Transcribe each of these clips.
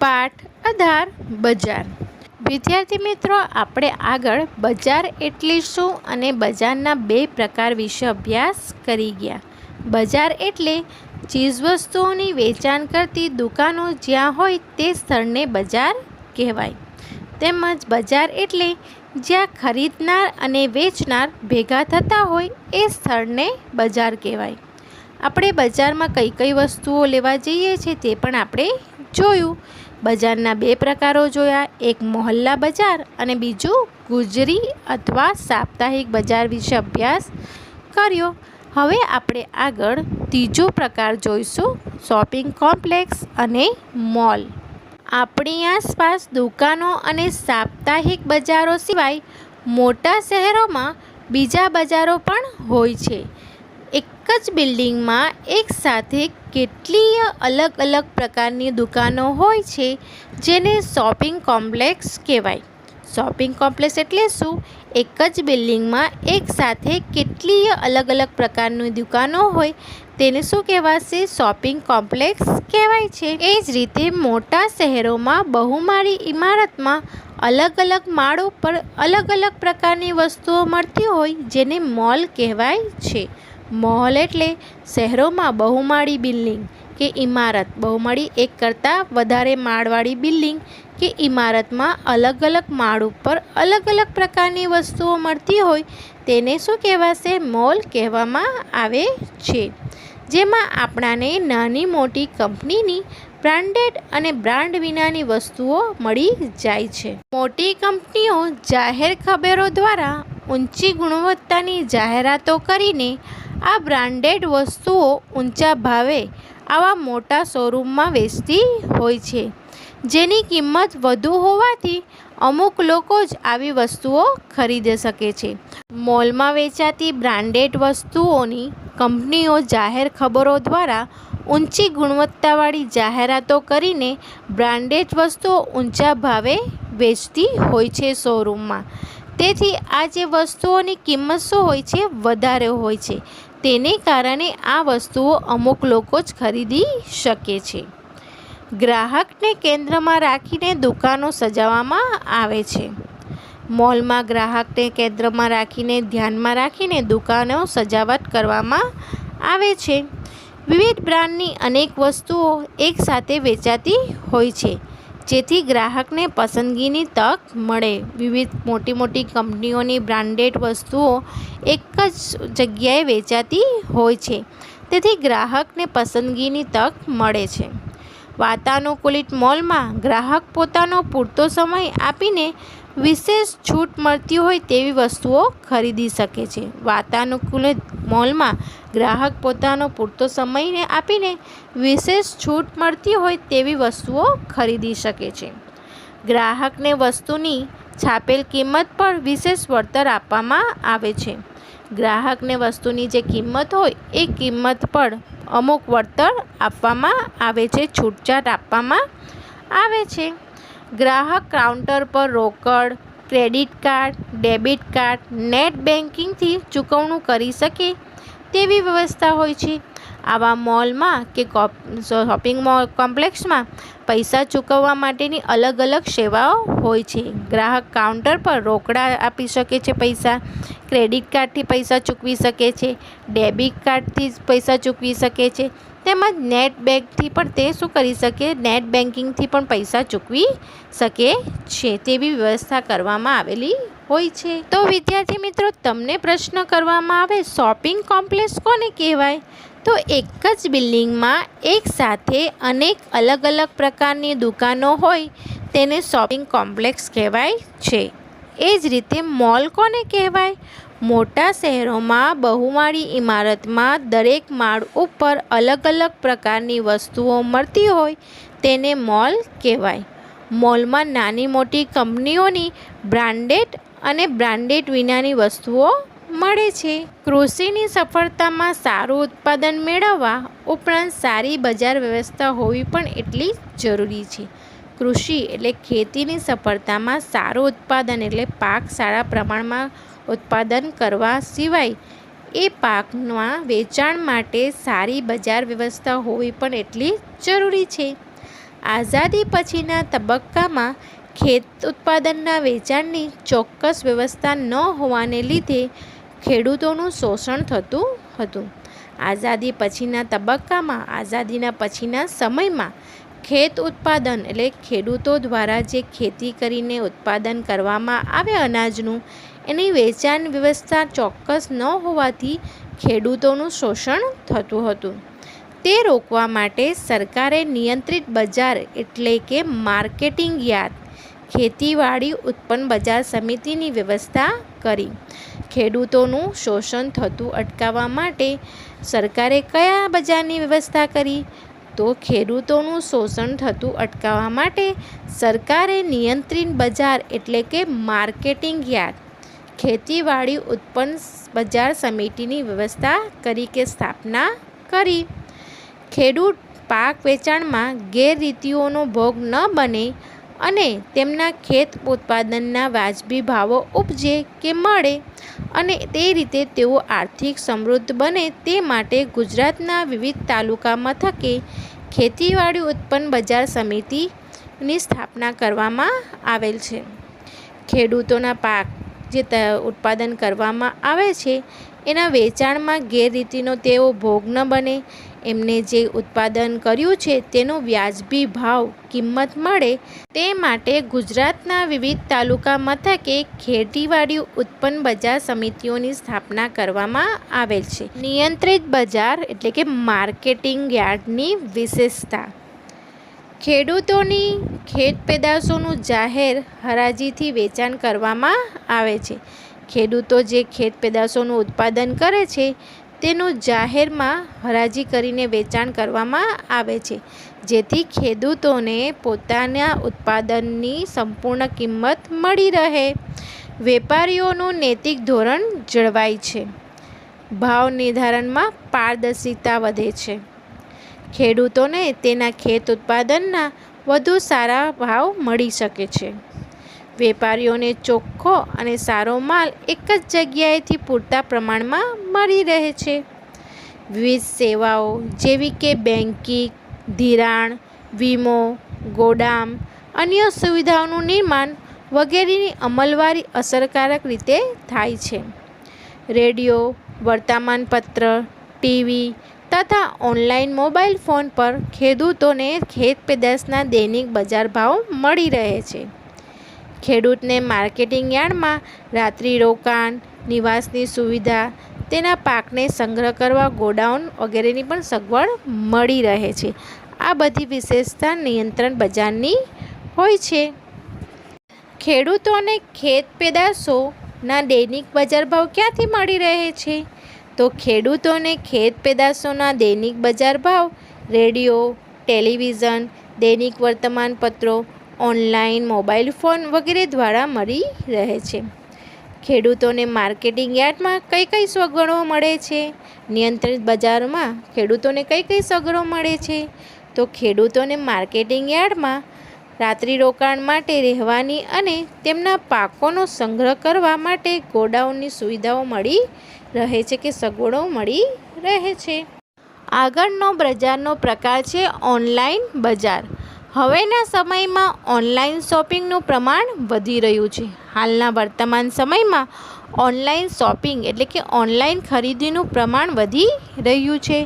પાઠ 18 બજાર। વિદ્યાર્થી મિત્રો, આપણે આગળ બજાર એટલે શું અને બજારના બે પ્રકાર વિશે અભ્યાસ કરી ગયા। બજાર એટલે ચીજવસ્તુઓની વેચાણ કરતી દુકાનો જ્યાં હોય તે સ્થળને બજાર કહેવાય। તેમજ બજાર એટલે જ્યાં ખરીદનાર અને વેચનાર ભેગા થતા હોય એ સ્થળને બજાર કહેવાય। આપણે બજારમાં કઈ કઈ વસ્તુઓ લેવા જઈએ છીએ તે પણ આપણે જોયું। બજારના બે પ્રકારો જોયા, એક મોહલ્લા બજાર અને બીજું ગુજરી અથવા સાપ્તાહિક બજાર વિશે અભ્યાસ કર્યો। હવે આપણે આગળ ત્રીજો પ્રકાર જોઈશું, શોપિંગ કોમ્પ્લેક્સ અને મોલ। આપણી આસપાસ દુકાનો અને સાપ્તાહિક બજારો સિવાય મોટા શહેરોમાં બીજા બજારો પણ હોય છે। એક જ બિલ્ડિંગમાં એક સાથે કેટલીય અલગ અલગ પ્રકારની દુકાનો હોય છે જેને શોપિંગ કોમ્પ્લેક્સ કહેવાય। શોપિંગ કોમ્પ્લેક્સ એટલે શું? એક જ બિલ્ડિંગમાં એક સાથે કેટલીય અલગ અલગ પ્રકારની દુકાનો હોય તેને શું કહેવાશે? શોપિંગ કોમ્પ્લેક્સ કહેવાય છે। એ જ રીતે મોટા શહેરોમાં બહુમાળી ઇમારતમાં અલગ અલગ માળ ઉપર અલગ અલગ પ્રકારની વસ્તુઓ મળતી હોય જેને મોલ કહેવાય છે। મોલ એટલે શહેરોમાં બહુમાળી બિલ્ડિંગ કે ઇમારત, બહુમાળી એક કરતાં વધારે માળવાળી બિલ્ડિંગ કે ઇમારતમાં અલગ અલગ માળ ઉપર અલગ અલગ પ્રકારની વસ્તુઓ મળતી હોય તેને શું કહેવાશે? મોલ કહેવામાં આવે છે। જેમાં આપણાને નાની મોટી કંપનીની બ્રાન્ડેડ અને બ્રાન્ડ વિનાની વસ્તુઓ મળી જાય છે। મોટી કંપનીઓ જાહેર ખબરો દ્વારા ઊંચી ગુણવત્તાની જાહેરાતો કરીને આ બ્રાન્ડેડ વસ્તુઓ ઊંચા ભાવે આવા મોટા શોરૂમમાં વેચતી હોય છે, જેની કિંમત વધુ હોવાથી અમુક લોકો જ આવી વસ્તુઓ ખરીદી શકે છે। મોલમાં વેચાતી બ્રાન્ડેડ વસ્તુઓની કંપનીઓ જાહેર ખબરો દ્વારા ઊંચી ગુણવત્તાવાળી જાહેરાતો કરીને બ્રાન્ડેડ વસ્તુઓ ઊંચા ભાવે વેચતી હોય છે શોરૂમમાં। તેથી આ જે વસ્તુઓની કિંમત શું હોય છે? વધારે હોય છે। તેને કારણે આ વસ્તુઓ અમુક લોકો જ ખરીદી શકે છે। ગ્રાહકને કેન્દ્રમાં રાખીને દુકાનો સજાવવામાં આવે છે। મોલમાં ગ્રાહકને કેન્દ્રમાં રાખીને ધ્યાનમાં રાખીને દુકાનો સજાવટ કરવામાં આવે છે। વિવિધ બ્રાન્ડની અનેક વસ્તુઓ એકસાથે વેચાતી હોય છે જેથી ગ્રાહકને પસંદગીની તક મળે। વિવિધ મોટી મોટી કંપનીઓની બ્રાન્ડેડ વસ્તુઓ એક જ જગ્યાએ વેચાતી હોય છે તેથી ગ્રાહકને પસંદગીની તક મળે છે। વાતાનુકૂલિત મોલમાં ગ્રાહક પોતાનો પૂરતો સમય આપીને વિશેષ છૂટ મળતી હોય તેવી વસ્તુઓ ખરીદી શકે છે। વાતાનુકૂલિત મોલમાં ગ્રાહક પોતાનો પૂરતો સમય આપીને વિશેષ છૂટ મળતી હોય તેવી વસ્તુઓ ખરીદી શકે છે। ગ્રાહકને વસ્તુની છાપેલ કિંમત પર વિશેષ વળતર આપવામાં આવે છે। ગ્રાહકને વસ્તુની જે કિંમત હોય એ કિંમત પર અમુક વળતર આપવામાં આવે છે, છૂટછાટ આપવામાં આવે છે। ગ્રાહક કાઉન્ટર પર રોકડ, credit card, debit card, net બેન્કિંગથી ચૂકવણું કરી શકે તેવી વ્યવસ્થા હોય છે। આવા મોલમાં કે શોપિંગ કોમ્પ્લેક્સમાં પૈસા ચૂકવવા માટેની અલગ અલગ સેવાઓ હોય છે। ગ્રાહક કાઉન્ટર પર રોકડા આપી શકે છે, પૈસા ક્રેડિટ કાર્ડથી પૈસા ચૂકવી શકે છે, ડેબિટ કાર્ડથી પૈસા ચૂકવી શકે છે તેમજ નેટ બેંકથી પણ તે શું કરી શકે? નેટ બેન્કિંગથી પણ પૈસા ચૂકવી શકે છે તેવી વ્યવસ્થા કરવામાં આવેલી હોય છે। તો વિદ્યાર્થી મિત્રો, તમને પ્રશ્ન કરવામાં આવે શોપિંગ કોમ્પ્લેક્સ કોને કહેવાય? તો એક જ બિલ્ડિંગમાં એક સાથે અનેક અલગ અલગ પ્રકારની દુકાનો હોય તેને શોપિંગ કોમ્પ્લેક્સ કહેવાય છે। એ જ રીતે મોલ કોને કહેવાય? મોટા શહેરોમાં બહુમાળી ઇમારતમાં દરેક માળ ઉપર અલગ અલગ પ્રકારની વસ્તુઓ મળતી હોય તેને મોલ કહેવાય। મોલમાં નાની મોટી કંપનીઓની બ્રાન્ડેડ અને બ્રાન્ડેડ વિનાની વસ્તુઓ મળે છે। કૃષિની સફળતામાં સારું ઉત્પાદન મેળવવા ઉપરાંત સારી બજાર વ્યવસ્થા હોવી પણ એટલી જરૂરી છે। કૃષિ એટલે ખેતીની સફળતામાં સારું ઉત્પાદન એટલે પાક સારા પ્રમાણમાં ઉત્પાદન કરવા સિવાય એ પાકના વેચાણ માટે સારી બજાર વ્યવસ્થા હોવી પણ એટલી જરૂરી છે। આઝાદી પછીના તબક્કામાં ખેત ઉત્પાદનના વેચાણની ચોક્કસ વ્યવસ્થા ન હોવાને લીધે ખેડૂતોનું શોષણ થતું હતું. આઝાદી પછીના તબક્કામાં આઝાદીના પછીના સમયમાં ખેત ઉત્પાદન એટલે ખેડૂતો દ્વારા જે ખેતી કરીને ઉત્પાદન કરવામાં આવે અનાજનું, એની વેચાણ વ્યવસ્થા ચોક્કસ ન હોવાથી ખેડૂતોનું શોષણ થતું હતું. તે રોકવા માટે સરકારે નિયંત્રિત બજાર એટલે કે માર્કેટિંગ યાર્ડ ખેતીવાડી ઉત્પન્ન બજાર સમિતિની વ્યવસ્થા કરી. ખેડૂતોનું શોષણ થતું અટકાવવા માટે સરકારે કયા બજારની વ્યવસ્થા કરી? તો ખેડૂતોનું શોષણ થતું અટકાવવા માટે સરકારે નિયંત્રિત બજાર એટલે કે માર્કેટિંગ યાર્ડ ખેતીવાડી ઉત્પન્ન બજાર સમિતિની વ્યવસ્થા કરી કે સ્થાપના કરી. ખેડૂત પાક વેચાણમાં ગેરરીતિઓનો ભોગ ન બને અને તેમના ખેત ઉત્પાદનના વાજબી ભાવો ઉપજે કે મળે અને તે રીતે તેઓ આર્થિક સમૃદ્ધ બને તે માટે ગુજરાતના વિવિધ તાલુકા મથકે ખેતીવાડી ઉત્પન્ન બજાર સમિતિની સ્થાપના કરવામાં આવેલ છે. ખેડૂતોના પાક જે ઉત્પાદન કરવામાં આવે છે એના વેચાણમાં ગેરરીતિનો તેઓ ભોગ ન બને, એમને જે ઉત્પાદન કર્યું છે તેનો વ્યાજબી ભાવ કિંમત મળે તે માટે ગુજરાતના વિવિધ તાલુકા મથકે ખેતીવાડી ઉત્પન્ન બજાર સમિતિઓની સ્થાપના કરવામાં આવેલ છે. નિયંત્રિત બજાર એટલે કે માર્કેટિંગ યાર્ડની વિશેષતા: ખેડૂતોની ખેત પેદાશોનું જાહેર હરાજીથી વેચાણ કરવામાં આવે છે. ખેડૂતો જે ખેત પેદાશોનું ઉત્પાદન કરે છે તેનું જાહેરમાં હરાજી કરીને વેચાણ કરવામાં આવે છે, જેથી ખેડૂતોને પોતાના ઉત્પાદનની સંપૂર્ણ કિંમત મળી રહે. વેપારીઓનું નૈતિક ધોરણ જળવાય છે. ભાવ નિર્ધારણમાં પારદર્શિતા વધે છે. ખેડૂતોને તેના ખેત ઉત્પાદનના વધુ સારા ભાવ મળી શકે છે. વેપારીઓને ચોખ્ખો અને સારો માલ એક જ જગ્યાએથી પૂરતા પ્રમાણમાં મળી રહે છે. વિવિધ સેવાઓ જેવી કે બેન્કિંગ, ધિરાણ, વીમો, ગોદામ, અન્ય સુવિધાઓનું નિર્માણ વગેરેની અમલવારી અસરકારક રીતે થાય છે. રેડિયો, વર્તમાનપત્ર, ટીવી તથા ઓનલાઈન મોબાઈલ ફોન પર ખેડૂતોને ખેત પેદાશના દૈનિક બજાર ભાવ મળી રહે છે. ખેડૂતને માર્કેટિંગ યાર્ડમાં રાત્રિ રોકાણ, નિવાસની સુવિધા, તેના પાકને સંગ્રહ કરવા ગોડાઉન વગેરેની પણ સગવડ મળી રહે છે. આ બધી વિશેષતા નિયંત્રણ બજારની હોય છે. ખેડૂતોને ખેત પેદાશોના દૈનિક બજાર ભાવ ક્યાંથી મળી રહે છે? તો ખેડૂતોને ખેત પેદાશોના દૈનિક બજાર ભાવ રેડિયો, ટેલિવિઝન, દૈનિક વર્તમાનપત્રો, ઓનલાઈન મોબાઈલ ફોન વગેરે દ્વારા મળી રહે છે. ખેડૂતોને માર્કેટિંગ યાર્ડમાં કઈ કઈ સગવડો મળે છે? નિયંત્રિત બજારમાં ખેડૂતોને કઈ કઈ સગવડો મળે છે? તો ખેડૂતોને માર્કેટિંગ યાર્ડમાં રાત્રિ રોકાણ માટે રહેવાની અને તેમના પાકોનો સંગ્રહ કરવા માટે ગોડાઉનની સુવિધાઓ મળી રહે છે કે સગવડો મળી રહે છે. આગળનો બજારનો પ્રકાર છે ઓનલાઈન બજાર. હવેના સમયમાં ઓનલાઈન શોપિંગનું પ્રમાણ વધી રહ્યું છે. હાલના વર્તમાન સમયમાં ઓનલાઈન શોપિંગ એટલે કે ઓનલાઈન ખરીદીનું પ્રમાણ વધી રહ્યું છે.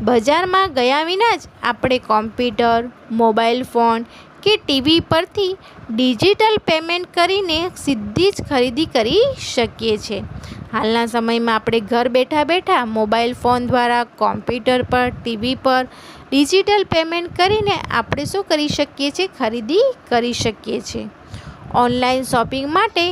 બજારમાં ગયા વિના જ આપણે કોમ્પ્યુટર, મોબાઈલ ફોન કે ટીવી પરથી ડિજિટલ પેમેન્ટ કરીને સીધી જ ખરીદી કરી શકીએ છીએ. હાલના સમયમાં આપણે ઘર બેઠા બેઠા મોબાઈલ ફોન દ્વારા, કોમ્પ્યુટર પર, ટીવી પર ડિજિટલ પેમેન્ટ કરીને આપણે શું કરી શકીએ છીએ? ખરીદી કરી શકીએ છીએ. ઓનલાઈન શોપિંગ માટે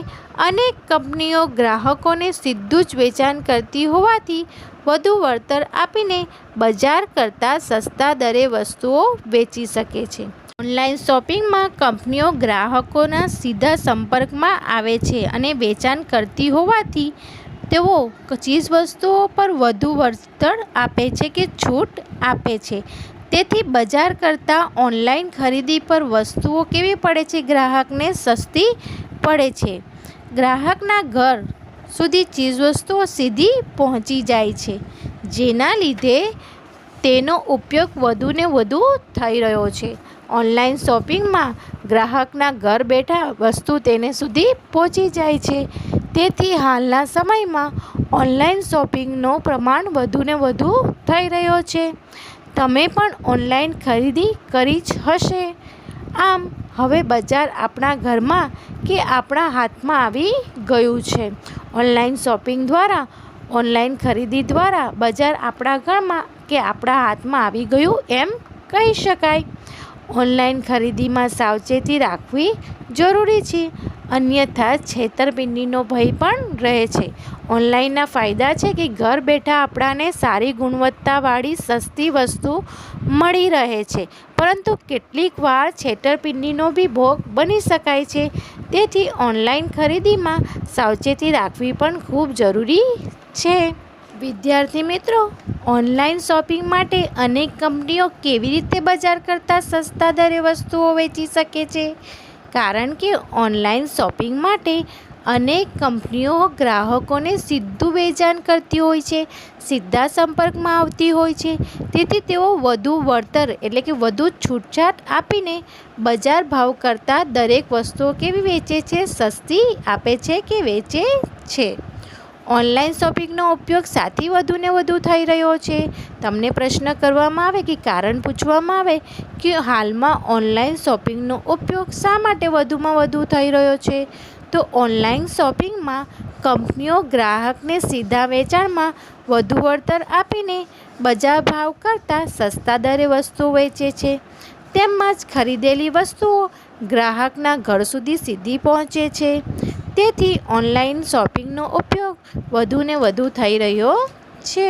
અનેક કંપનીઓ ગ્રાહકોને સીધું જ વેચાણ કરતી હોવાથી વધુ વળતર આપીને બજાર કરતાં સસ્તા દરે વસ્તુઓ વેચી શકે છે. ઓનલાઈન શોપિંગમાં કંપનીઓ ગ્રાહકોના સીધા સંપર્કમાં આવે છે અને વેચાણ કરતી હોવાથી તેઓ ચીજવસ્તુઓ પર વધુ વળતર આપે છે કે છૂટ આપે છે. તેથી બજાર કરતાં ઓનલાઈન ખરીદી પર વસ્તુઓ કેવી પડે છે? ગ્રાહકને સસ્તી પડે છે. ગ્રાહકના ઘર સુધી ચીજવસ્તુઓ સીધી પહોંચી જાય છે, જેના લીધે તેનો ઉપયોગ વધુને વધુ થઈ રહ્યો છે. ઓનલાઈન શોપિંગમાં ગ્રાહકના ઘર બેઠા વસ્તુ તેને સુધી પહોંચી જાય છે. તેથી હાલના સમયમાં ઓનલાઈન શોપિંગનું પ્રમાણ વધુને વધુ થઈ રહ્યો છે. તમે પણ ઓનલાઈન ખરીદી કરી જ હશે. આમ હવે બજાર આપણા ઘરમાં કે આપણા હાથમાં આવી ગયું છે. ઓનલાઈન શોપિંગ દ્વારા, ઓનલાઈન ખરીદી દ્વારા બજાર આપણા ઘરમાં કે આપણા હાથમાં આવી ગયું એમ કહી શકાય. ઓનલાઈન ખરીદીમાં સાવચેતી રાખવી જરૂરી છે, અન્યથા છેતરપિંડીનો ભય પણ રહે છે. ઓનલાઈનના ફાયદા છે કે ઘર બેઠા આપણાને સારી ગુણવત્તાવાળી સસ્તી વસ્તુ મળી રહે છે, પરંતુ કેટલીક વાર છેતરપિંડીનો બી ભોગ બની શકાય છે. તેથી ઓનલાઈન ખરીદીમાં સાવચેતી રાખવી પણ ખૂબ જરૂરી છે. વિદ્યાર્થી મિત્રો, ઓનલાઈન શોપિંગ માટે અનેક કંપનીઓ કેવી રીતે બજાર કરતાં સસ્તા દરે વસ્તુઓ વેચી શકે છે? કારણ કે ઓનલાઈન શોપિંગ માટે અનેક કંપનીઓ ગ્રાહકોને સીધું વેચાણ કરતી હોય છે, સીધા સંપર્કમાં આવતી હોય છે. તેથી તેઓ વધુ વળતર એટલે કે વધુ છૂટછાટ આપીને બજાર ભાવ કરતાં દરેક વસ્તુઓ કેવી વેચે છે? સસ્તી આપે છે કે વેચે છે. ઓનલાઈન શોપિંગનો ઉપયોગ સાથી વધુને વધુ થઈ રહ્યો છે. તમને પ્રશ્ન કરવામાં આવે કે કારણ પૂછવામાં આવે કે હાલમાં ઓનલાઈન શોપિંગનો ઉપયોગ શા માટે વધુમાં વધુ થઈ રહ્યો છે, તો ઓનલાઈન શોપિંગમાં કંપનીઓ ગ્રાહકને સીધા વેચાણમાં વધુ વળતર આપીને બજાર ભાવ કરતાં સસ્તા દરે વસ્તુઓ વેચે છે. તેમજ ખરીદેલી વસ્તુઓ ગ્રાહકના ઘર સુધી સીધી પહોંચે છે. તેથી ઓનલાઈન શોપિંગનો ઉપયોગ વધુને વધુ થઈ રહ્યો છે.